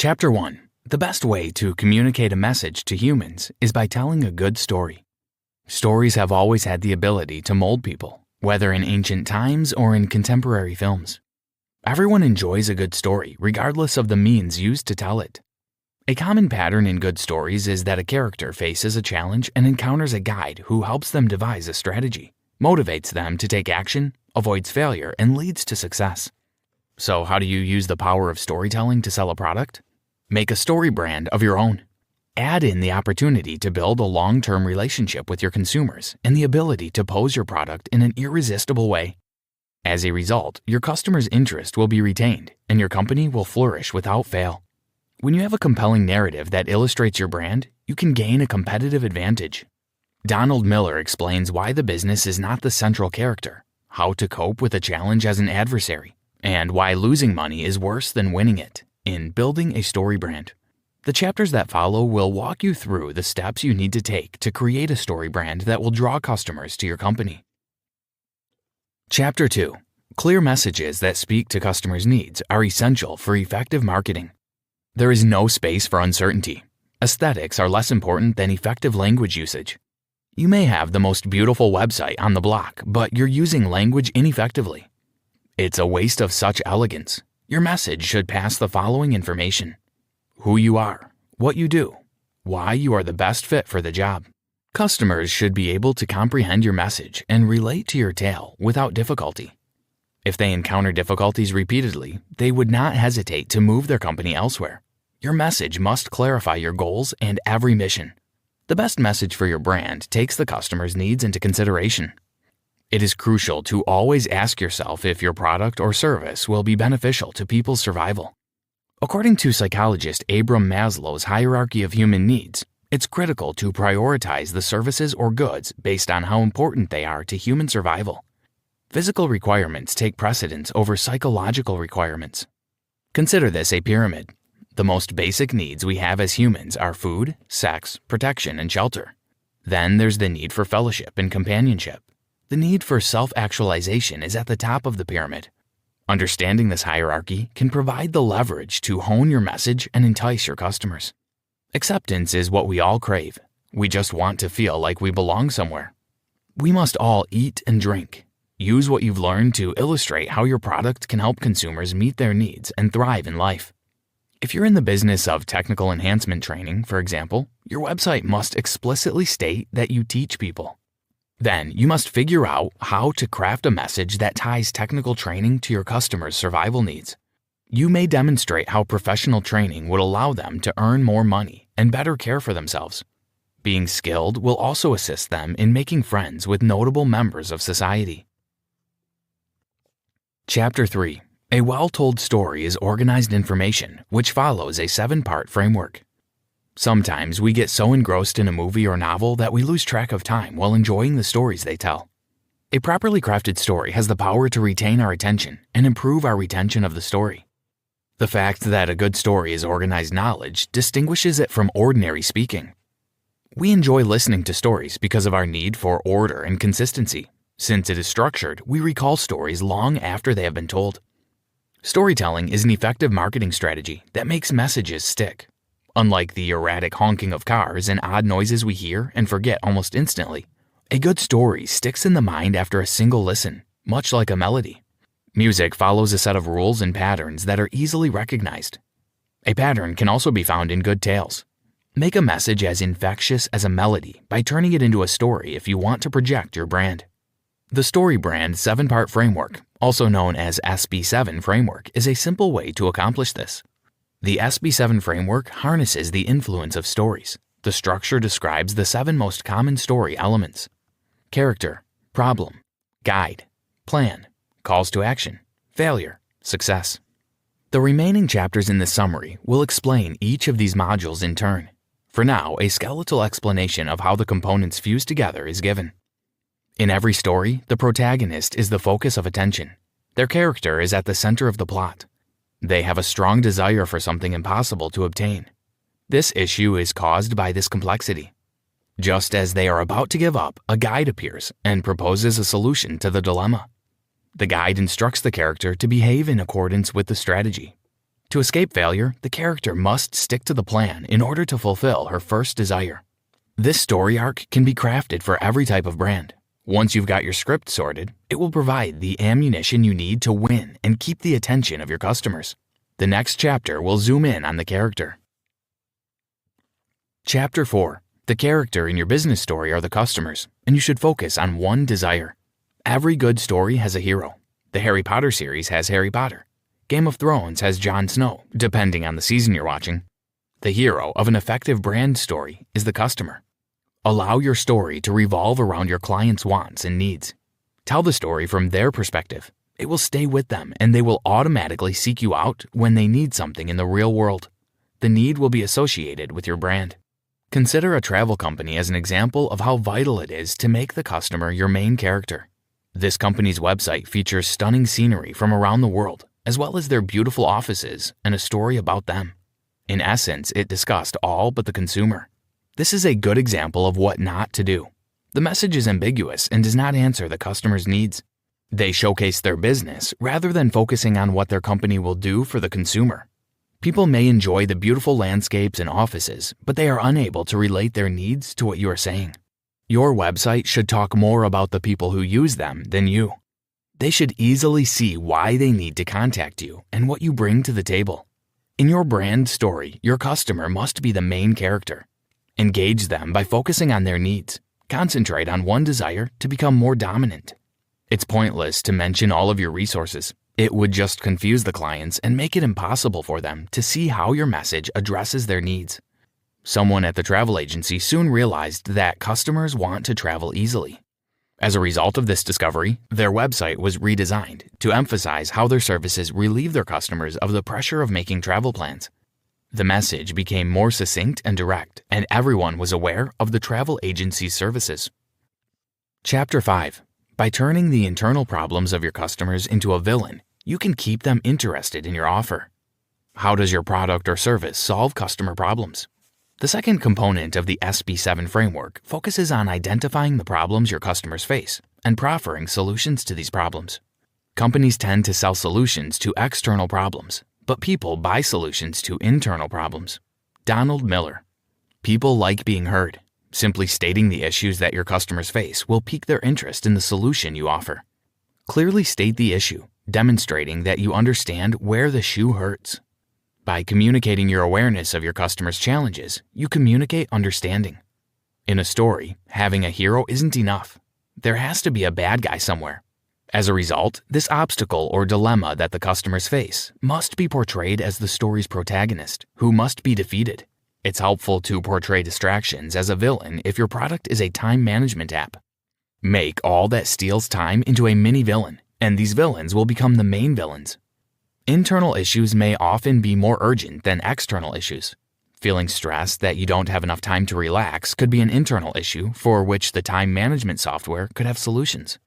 Chapter 1. The best way to communicate a message to humans is by telling a good story. Stories have always had the ability to mold people, whether in ancient times or in contemporary films. Everyone enjoys a good story, regardless of the means used to tell it. A common pattern in good stories is that a character faces a challenge and encounters a guide who helps them devise a strategy, motivates them to take action, avoids failure, and leads to success. So how do you use the power of storytelling to sell a product? Make a story brand of your own. Add in the opportunity to build a long-term relationship with your consumers and the ability to pose your product in an irresistible way. As a result, your customers' interest will be retained and your company will flourish without fail. When you have a compelling narrative that illustrates your brand, you can gain a competitive advantage. Donald Miller explains why the business is not the central character, how to cope with a challenge as an adversary, and why losing money is worse than winning it in Building a Story Brand. The chapters that follow will walk you through the steps you need to take to create a story brand that will draw customers to your company. Chapter 2. Clear messages that speak to customers' needs are essential for effective marketing. There is no space for uncertainty. Aesthetics are less important than effective language usage. You may have the most beautiful website on the block, but you're using language ineffectively. It's a waste of such elegance. Your message should pass the following information: who you are, what you do, why you are the best fit for the job. Customers should be able to comprehend your message and relate to your tale without difficulty. If they encounter difficulties repeatedly, they would not hesitate to move their company elsewhere. Your message must clarify your goals and every mission. The best message for your brand takes the customer's needs into consideration. It is crucial to always ask yourself if your product or service will be beneficial to people's survival. According to psychologist Abraham Maslow's hierarchy of human needs, it's critical to prioritize the services or goods based on how important they are to human survival. Physical requirements take precedence over psychological requirements. Consider this a pyramid. The most basic needs we have as humans are food, sex, protection, and shelter. Then there's the need for fellowship and companionship. The need for self-actualization is at the top of the pyramid. Understanding this hierarchy can provide the leverage to hone your message and entice your customers. Acceptance is what we all crave. We just want to feel like we belong somewhere. We must all eat and drink. Use what you've learned to illustrate how your product can help consumers meet their needs and thrive in life. If you're in the business of technical enhancement training, for example, your website must explicitly state that you teach people. Then you must figure out how to craft a message that ties technical training to your customers' survival needs. You may demonstrate how professional training would allow them to earn more money and better care for themselves. Being skilled will also assist them in making friends with notable members of society. Chapter 3. A well-told story is organized information which follows a 7-part framework. Sometimes we get so engrossed in a movie or novel that we lose track of time while enjoying the stories they tell. A properly crafted story has the power to retain our attention and improve our retention of the story. The fact that a good story is organized knowledge distinguishes it from ordinary speaking. We enjoy listening to stories because of our need for order and consistency. Since it is structured, we recall stories long after they have been told. Storytelling is an effective marketing strategy that makes messages stick. Unlike the erratic honking of cars and odd noises we hear and forget almost instantly, a good story sticks in the mind after a single listen, much like a melody. Music follows a set of rules and patterns that are easily recognized. A pattern can also be found in good tales. Make a message as infectious as a melody by turning it into a story if you want to project your brand. The Story Brand 7-part framework, also known as SB7 framework, is a simple way to accomplish this. The SB7 framework harnesses the influence of stories. The structure describes the 7 most common story elements: character, problem, guide, plan, calls to action, failure, success. The remaining chapters in this summary will explain each of these modules in turn. For now, a skeletal explanation of how the components fuse together is given. In every story, the protagonist is the focus of attention. Their character is at the center of the plot. They have a strong desire for something impossible to obtain. This issue is caused by this complexity. Just as they are about to give up, a guide appears and proposes a solution to the dilemma. The guide instructs the character to behave in accordance with the strategy. To escape failure, the character must stick to the plan in order to fulfill her first desire. This story arc can be crafted for every type of brand. Once you've got your script sorted, it will provide the ammunition you need to win and keep the attention of your customers. The next chapter will zoom in on the character. Chapter 4. The character in your business story are the customers, and you should focus on one desire. Every good story has a hero. The Harry Potter series has Harry Potter. Game of Thrones has Jon Snow, depending on the season you're watching. The hero of an effective brand story is the customer. Allow your story to revolve around your client's wants and needs. Tell the story from their perspective. It will stay with them, and they will automatically seek you out when they need something in the real world. The need will be associated with your brand. Consider a travel company as an example of how vital it is to make the customer your main character. This company's website features stunning scenery from around the world, as well as their beautiful offices and a story about them. In essence, it discussed all but the consumer. This is a good example of what not to do. The message is ambiguous and does not answer the customer's needs. They showcase their business rather than focusing on what their company will do for the consumer. People may enjoy the beautiful landscapes and offices, but they are unable to relate their needs to what you are saying. Your website should talk more about the people who use them than you. They should easily see why they need to contact you and what you bring to the table. In your brand story, your customer must be the main character. Engage them by focusing on their needs. Concentrate on one desire to become more dominant. It's pointless to mention all of your resources. It would just confuse the clients and make it impossible for them to see how your message addresses their needs. Someone at the travel agency soon realized that customers want to travel easily. As a result of this discovery, their website was redesigned to emphasize how their services relieve their customers of the pressure of making travel plans. The message became more succinct and direct, and everyone was aware of the travel agency's services. Chapter 5. By turning the internal problems of your customers into a villain, you can keep them interested in your offer. How does your product or service solve customer problems? The second component of the SB7 framework focuses on identifying the problems your customers face and proffering solutions to these problems. Companies tend to sell solutions to external problems, but people buy solutions to internal problems. Donald Miller. People like being heard. Simply stating the issues that your customers face will pique their interest in the solution you offer. Clearly state the issue, demonstrating that you understand where the shoe hurts. By communicating your awareness of your customers' challenges, you communicate understanding. In a story, having a hero isn't enough. There has to be a bad guy somewhere. As a result, this obstacle or dilemma that the customers face must be portrayed as the story's protagonist, who must be defeated. It's helpful to portray distractions as a villain if your product is a time management app. Make all that steals time into a mini villain, and these villains will become the main villains. Internal issues may often be more urgent than external issues. Feeling stressed that you don't have enough time to relax could be an internal issue for which the time management software could have solutions.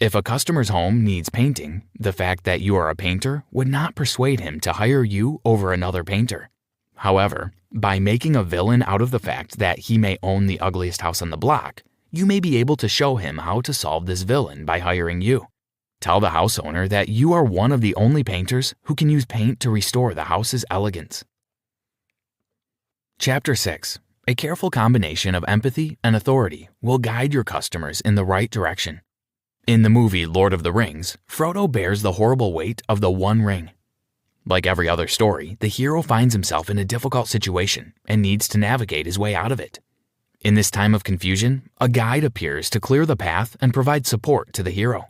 If a customer's home needs painting, the fact that you are a painter would not persuade him to hire you over another painter. However, by making a villain out of the fact that he may own the ugliest house on the block, you may be able to show him how to solve this villain by hiring you. Tell the house owner that you are one of the only painters who can use paint to restore the house's elegance. Chapter 6. A careful combination of empathy and authority will guide your customers in the right direction. In the movie Lord of the Rings, Frodo bears the horrible weight of the One Ring. Like every other story, the hero finds himself in a difficult situation and needs to navigate his way out of it. In this time of confusion, a guide appears to clear the path and provide support to the hero.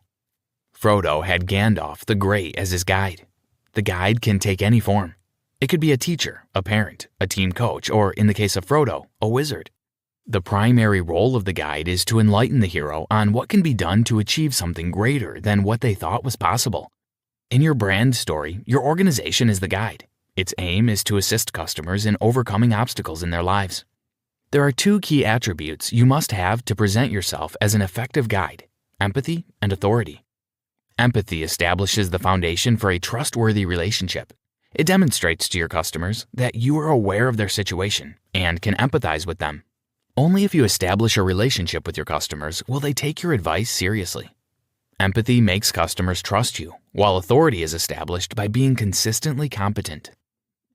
Frodo had Gandalf the Great as his guide. The guide can take any form. It could be a teacher, a parent, a team coach, or in the case of Frodo, a wizard. The primary role of the guide is to enlighten the hero on what can be done to achieve something greater than what they thought was possible. In your brand story, your organization is the guide. Its aim is to assist customers in overcoming obstacles in their lives. There are two key attributes you must have to present yourself as an effective guide: empathy and authority. Empathy establishes the foundation for a trustworthy relationship. It demonstrates to your customers that you are aware of their situation and can empathize with them. Only if you establish a relationship with your customers will they take your advice seriously. Empathy makes customers trust you, while authority is established by being consistently competent.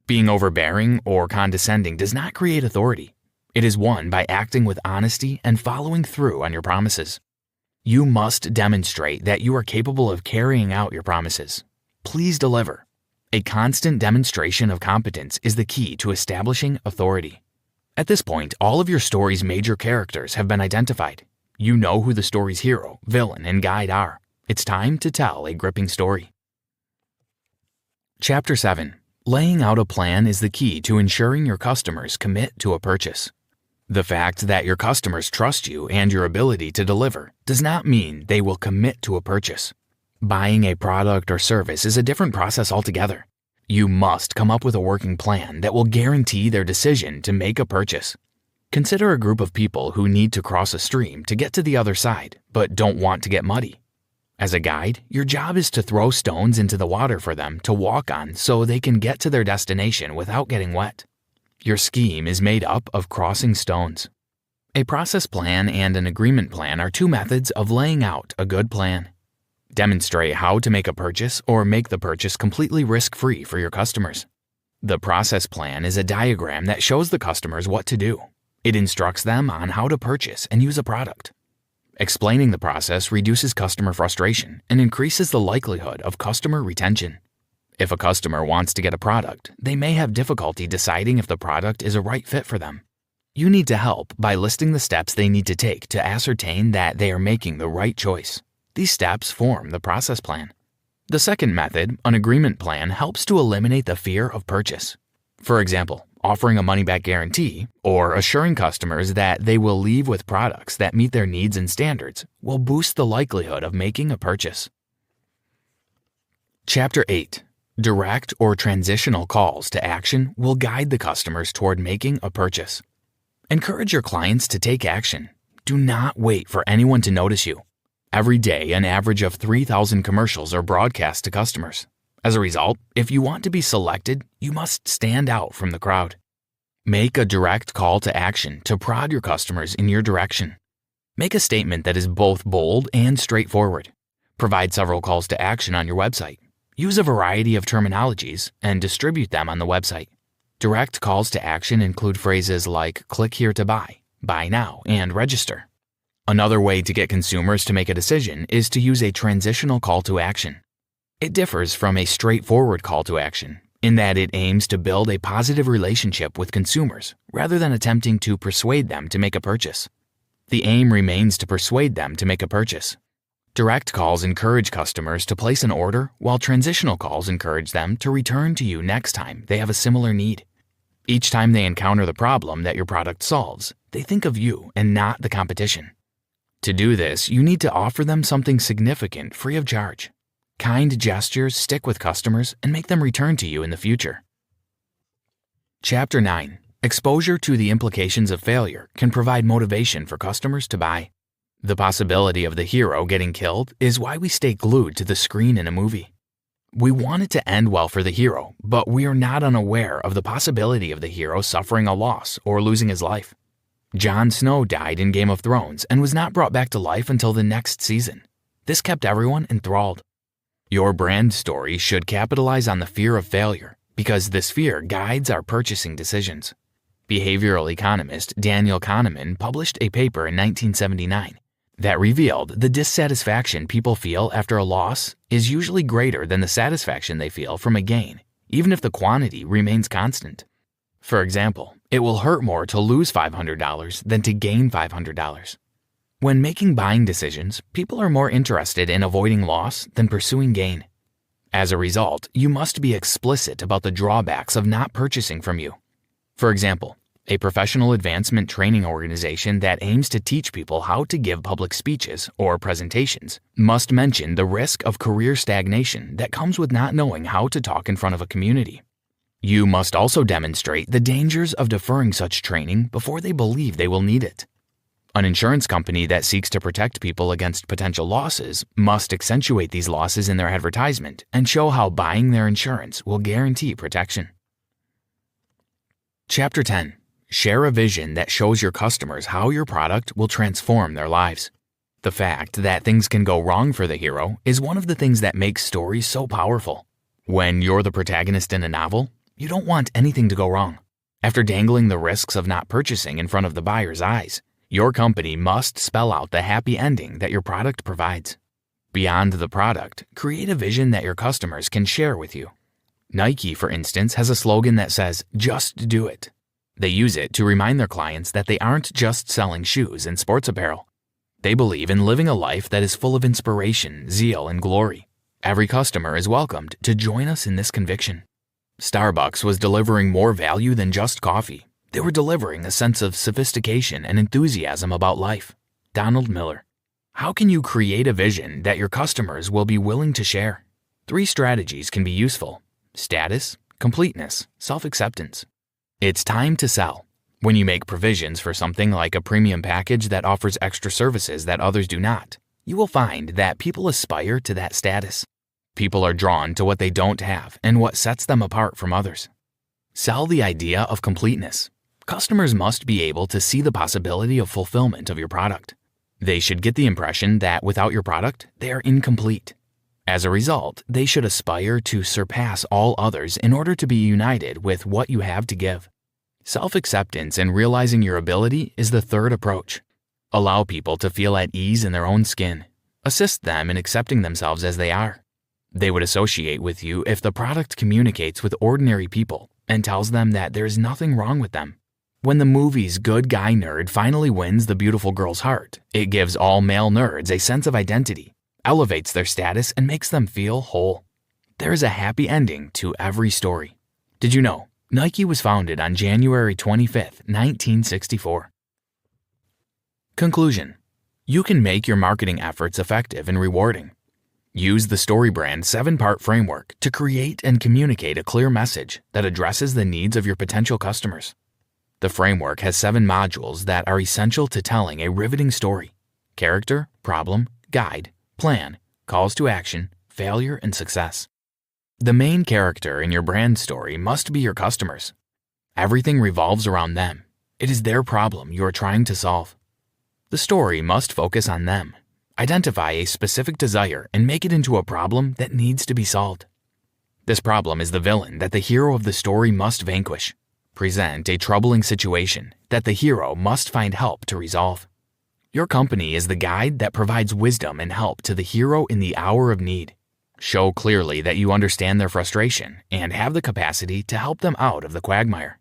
Being overbearing or condescending does not create authority. It is won by acting with honesty and following through on your promises. You must demonstrate that you are capable of carrying out your promises. Please deliver. A constant demonstration of competence is the key to establishing authority. At this point, all of your story's major characters have been identified. You know who the story's hero, villain, and guide are. It's time to tell a gripping story. Chapter 7. Laying out a plan is the key to ensuring your customers commit to a purchase. The fact that your customers trust you and your ability to deliver does not mean they will commit to a purchase. Buying a product or service is a different process altogether. You must come up with a working plan that will guarantee their decision to make a purchase. Consider a group of people who need to cross a stream to get to the other side, but don't want to get muddy. As a guide, your job is to throw stones into the water for them to walk on so they can get to their destination without getting wet. Your scheme is made up of crossing stones. A process plan and an agreement plan are two methods of laying out a good plan. Demonstrate how to make a purchase or make the purchase completely risk-free for your customers. The process plan is a diagram that shows the customers what to do. It instructs them on how to purchase and use a product. Explaining the process reduces customer frustration and increases the likelihood of customer retention. If a customer wants to get a product, they may have difficulty deciding if the product is a right fit for them. You need to help by listing the steps they need to take to ascertain that they are making the right choice. These steps form the process plan. The second method, an agreement plan, helps to eliminate the fear of purchase. For example, offering a money-back guarantee or assuring customers that they will leave with products that meet their needs and standards will boost the likelihood of making a purchase. Chapter 8. Direct or transitional calls to action will guide the customers toward making a purchase. Encourage your clients to take action. Do not wait for anyone to notice you. Every day, an average of 3,000 commercials are broadcast to customers. As a result, if you want to be selected, you must stand out from the crowd. Make a direct call to action to prod your customers in your direction. Make a statement that is both bold and straightforward. Provide several calls to action on your website. Use a variety of terminologies and distribute them on the website. Direct calls to action include phrases like click here to buy now, and register. Another way to get consumers to make a decision is to use a transitional call to action. It differs from a straightforward call to action in that it aims to build a positive relationship with consumers rather than attempting to persuade them to make a purchase. The aim remains to persuade them to make a purchase. Direct calls encourage customers to place an order, while transitional calls encourage them to return to you next time they have a similar need. Each time they encounter the problem that your product solves, they think of you and not the competition. To do this, you need to offer them something significant free of charge. Kind gestures stick with customers and make them return to you in the future. Chapter 9. Exposure to the implications of failure can provide motivation for customers to buy. The possibility of the hero getting killed is why we stay glued to the screen in a movie. We want it to end well for the hero, but we are not unaware of the possibility of the hero suffering a loss or losing his life. Jon Snow died in Game of Thrones and was not brought back to life until the next season. This kept everyone enthralled. Your brand story should capitalize on the fear of failure because this fear guides our purchasing decisions. Behavioral economist Daniel Kahneman published a paper in 1979 that revealed the dissatisfaction people feel after a loss is usually greater than the satisfaction they feel from a gain, even if the quantity remains constant. For example, it will hurt more to lose $500 than to gain $500. When making buying decisions, people are more interested in avoiding loss than pursuing gain. As a result, you must be explicit about the drawbacks of not purchasing from you. For example, a professional advancement training organization that aims to teach people how to give public speeches or presentations must mention the risk of career stagnation that comes with not knowing how to talk in front of a community. You must also demonstrate the dangers of deferring such training before they believe they will need it. An insurance company that seeks to protect people against potential losses must accentuate these losses in their advertisement and show how buying their insurance will guarantee protection. Chapter 10. Share a vision that shows your customers how your product will transform their lives. The fact that things can go wrong for the hero is one of the things that makes stories so powerful. When you're the protagonist in a novel, You don't want anything to go wrong. After dangling the risks of not purchasing in front of the buyer's eyes, your company must spell out the happy ending that your product provides. Beyond the product, create a vision that your customers can share with you. Nike, for instance, has a slogan that says, "Just do it." They use it to remind their clients that they aren't just selling shoes and sports apparel. They believe in living a life that is full of inspiration, zeal, and glory. Every customer is welcomed to join us in this conviction. Starbucks was delivering more value than just coffee. They were delivering a sense of sophistication and enthusiasm about life. Donald Miller. How can you create a vision that your customers will be willing to share? 3 strategies can be useful: status, completeness, self-acceptance. It's time to sell. When you make provisions for something like a premium package that offers extra services that others do not, you will find that people aspire to that status. People are drawn to what they don't have and what sets them apart from others. Sell the idea of completeness. Customers must be able to see the possibility of fulfillment of your product. They should get the impression that without your product, they are incomplete. As a result, they should aspire to surpass all others in order to be united with what you have to give. Self-acceptance and realizing your ability is the third approach. Allow people to feel at ease in their own skin. Assist them in accepting themselves as they are. They would associate with you if the product communicates with ordinary people and tells them that there is nothing wrong with them. When the movie's good guy nerd finally wins the beautiful girl's heart, it gives all male nerds a sense of identity, elevates their status, and makes them feel whole. There is a happy ending to every story. Did you know Nike was founded on January 25, 1964? Conclusion. You can make your marketing efforts effective and rewarding. Use the StoryBrand 7-part framework to create and communicate a clear message that addresses the needs of your potential customers. The framework has 7 modules that are essential to telling a riveting story: character, problem, guide, plan, calls to action, failure, and success. The main character in your brand story must be your customers. Everything revolves around them. It is their problem you are trying to solve. The story must focus on them. Identify a specific desire and make it into a problem that needs to be solved. This problem is the villain that the hero of the story must vanquish. Present a troubling situation that the hero must find help to resolve. Your company is the guide that provides wisdom and help to the hero in the hour of need. Show clearly that you understand their frustration and have the capacity to help them out of the quagmire.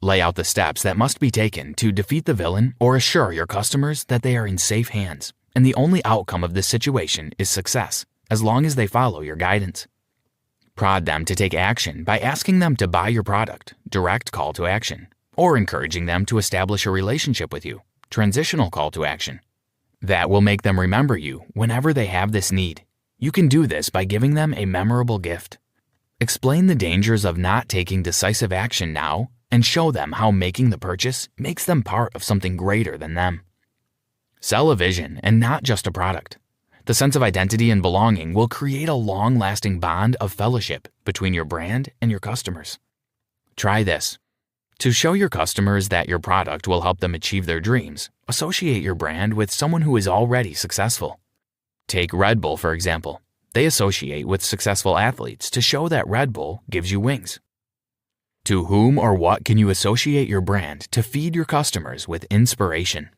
Lay out the steps that must be taken to defeat the villain or assure your customers that they are in safe hands, and the only outcome of this situation is success, as long as they follow your guidance. Prod them to take action by asking them to buy your product, direct call to action, or encouraging them to establish a relationship with you, transitional call to action. That will make them remember you whenever they have this need. You can do this by giving them a memorable gift. Explain the dangers of not taking decisive action now and show them how making the purchase makes them part of something greater than them. Sell a vision and not just a product. The sense of identity and belonging will create a long-lasting bond of fellowship between your brand and your customers. Try this. To show your customers that your product will help them achieve their dreams, associate your brand with someone who is already successful. Take Red Bull, for example. They associate with successful athletes to show that Red Bull gives you wings. To whom or what can you associate your brand to feed your customers with inspiration?